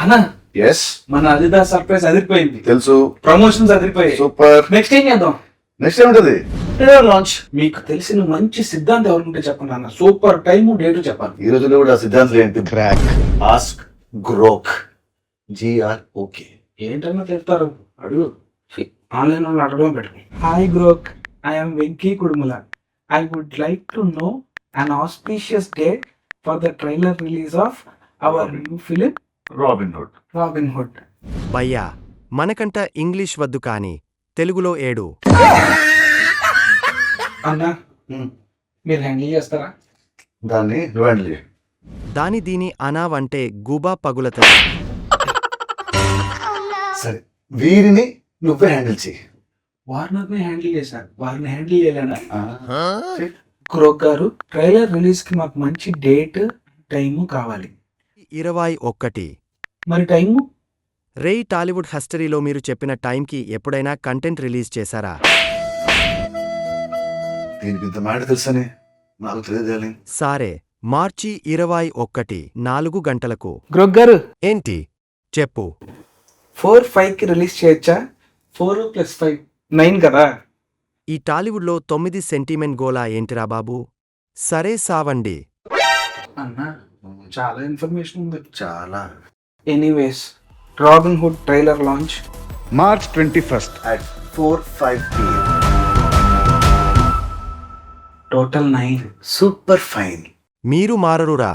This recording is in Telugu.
అన్నా ఎస్ మన అదిదాస్ సర్ప్రైజ్ అదిరిపోయింది, తెలుసు. ప్రమోషన్స్ అదిరిపోయాయి. సూపర్. నెక్స్ట్ ఏం చేద్దాం? నెక్స్ట్ ఏముంటది? లాంచ్. మీకు తెలిసిన మంచి సిద్ధాంతం ఎవరుంటే చెప్పండి అన్న. సూపర్ టైము డేటు చెప్పాలి. ఈ రోజుల్లో కూడా సిద్ధాంతం ఏంటి? Crack, ask, Grok, GROK. ఏంటన్నా చెప్తారు? అడుగు. ఆన్లైన్ లో అడగడం పెట్టు. Hi Grok, I'm Venky Kudumula. I would like to know an auspicious date for the trailer release of our new film Robinhood. Robin Hood. భయ్యా, మనకంట ఇంగ్లీష్ వద్దు కాని తెలుగులో ఏడు. అన్నా మీరు హ్యాండిల్ చేస్తారా? దాన్ని నువ్వండి. దాని దీని అనావంటే గూబా పగులతది. సరే, వీరిని నువ్వే హ్యాండిల్ చెయ్యి. వార్నర్ని హ్యాండిల్ చేశారు, వారిని హ్యాండిల్ చేయలేనా? క్రోక్ గారు, ట్రైలర్ రిలీజ్ కి మాకు మంచి డేట్ టైము కావాలి. 21. మరి టైము? రేయ్, టాలీవుడ్ హిస్టరీలో మీరు చెప్పిన టైంకి ఎప్పుడైనా కంటెంట్ రిలీజ్ చేశారా? దీనికి ఇంత మాట తెలుసని నాకు తెలియదు. సారే, మార్చి 21, 4 గంటలకు. క్రోక్ గారు, ఏంటి చెప్పు. 4-5 కి రిలీజ్ చేయొచ్చా? 4 + 5 9 కదా. ఈ టాలీవుడ్లో 9 సెంటిమెంట్ గోలా ఏంటిరా బాబు? సరే సావండి. అన్నా చాలా ఇన్ఫర్మేషన్ ఉంది. చాలా. Anyways, robin hood trailer launch March 21st at 4:05 PM. Total 9. Super fine. మీరు మారరురా.